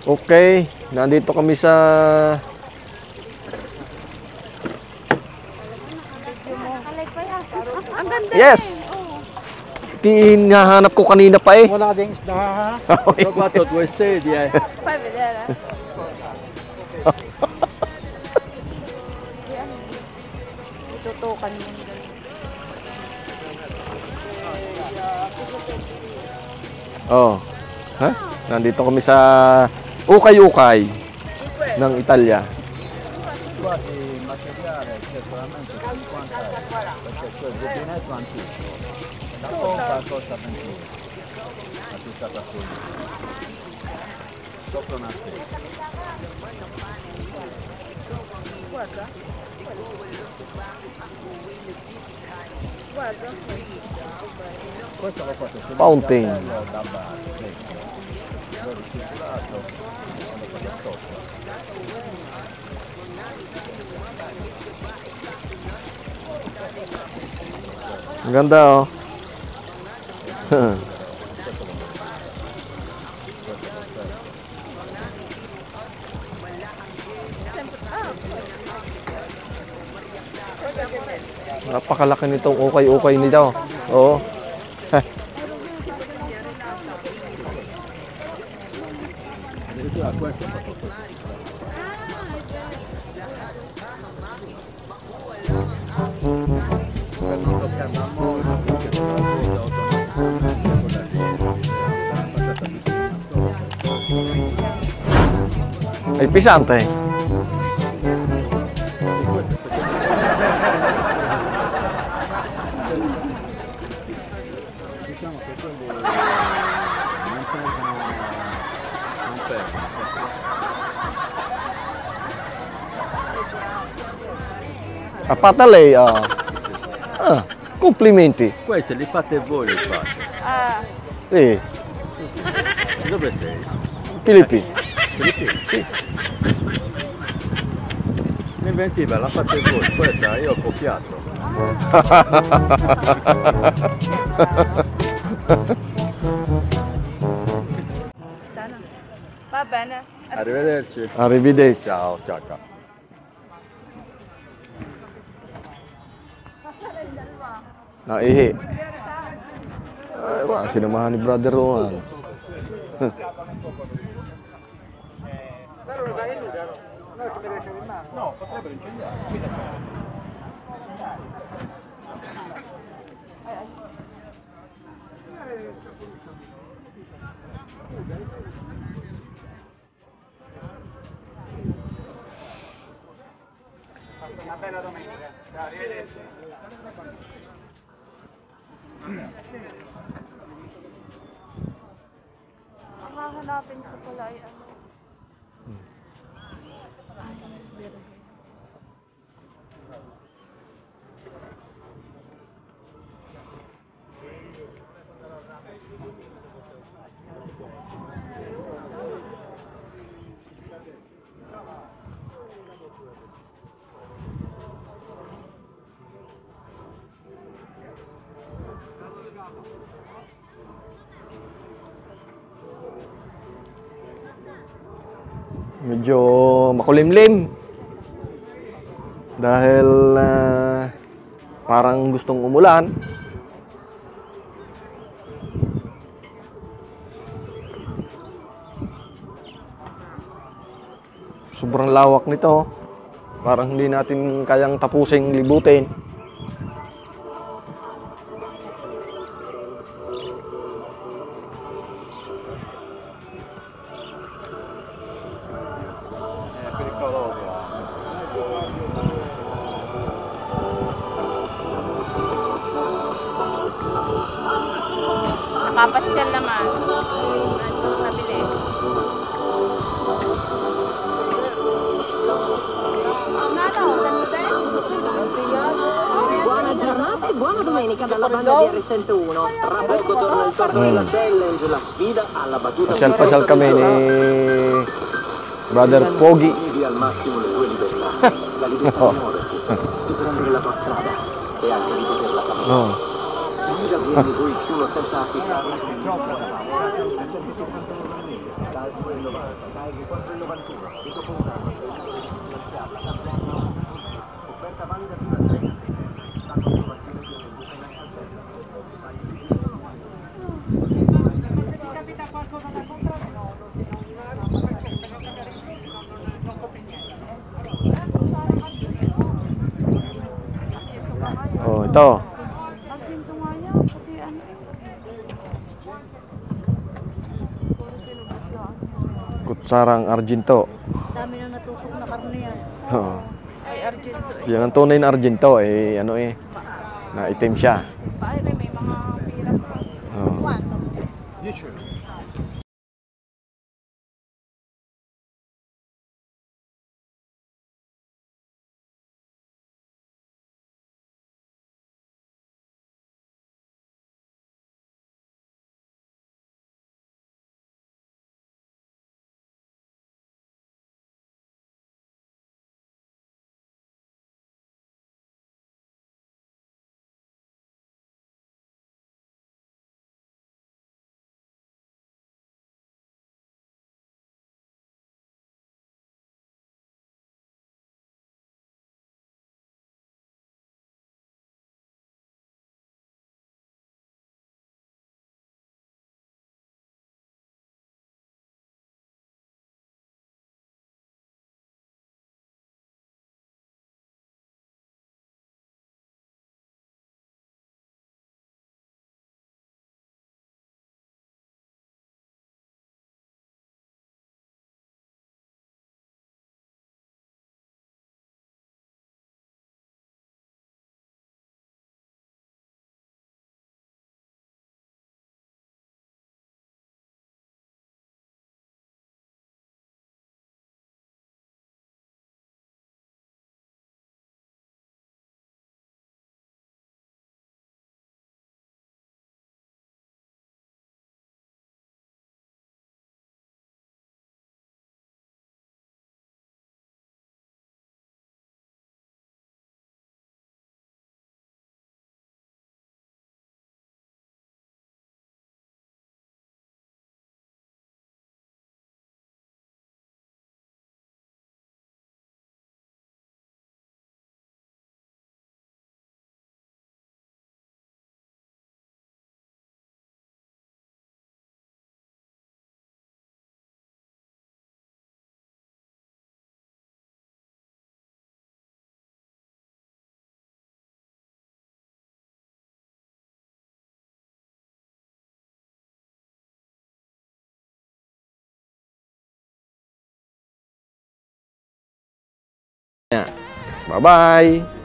Okay, nandito kami sa Ang ganda. Yes! Hinahanap ko kanina pa eh. Wala ding isda ha. Guarda due sedie. Fai vedere. Itutukan mo. Oh. Ha? Nandito kami sa Ukay-Ukay ng Italia. Qua di materiale c'è solamente 50 perché quel rubinetto antico. La pompa costa 21. La tutta sola. Sopra una sedia. Guarda. Guarda. Questo l'ho fatto sul Fountain. da bar. L'ho riciclato. L'ho fatto sopra. Ang ganda oh. Napakalaki nitong ukay-ukay nito. Oo. Addirittura questo è fatto così. Lo chiamiamo perché sono la Ay pisante. diciamo che quelli non servono, non servono. Apatalay ah. Complimenti. Questi li fate voi, li fate. Ah, Sì, Dove sei? Filippini. Filippino? Sì. L'inventiva la fate voi, questa io ho copiato. sana. Va bene. Arrivederci. Arrivederci. Ciao, ciao, ciao. Naihi. Ay, wala sinamahan ni Brother Rowan. No, potrebbero incendiare. Una bella domenica. Ciao, arrivederci. Ang hahanapin ko pala ay ano. Medyo makulimlim. Dahil parang gustong umulan. Sobrang lawak nito. Parang hindi natin kayang tapusing libutin. È pericoloso. Nakapasyal naman. Nabili. Buona giornata e buona domenica dalla banda di R101. Tra poco torna il torneo della challenge, la sfida alla battuta. Pasyal-pasyal kami ni Brother Pogi. Vivi al massimo le tue libertà. La libertà di muoverti, di prendere la tua strada e anche di poterla camminare. Oh. Guida dirvi voi uno senza affittare troppo dal 2,90 dai 4,91 e dopo un anno offerta valida fino a 30 Oh, ito. Ang pinto nga niya, puti ano. Puro sinubos lang. Kutsarang Argento. Dami na natusok na karne yan. Oo. Ay, Argento eh. Yan ang tunay na Argento eh ano eh na itim siya. Bakit may mga pira pa. Oo. 10 euro. Bye-bye.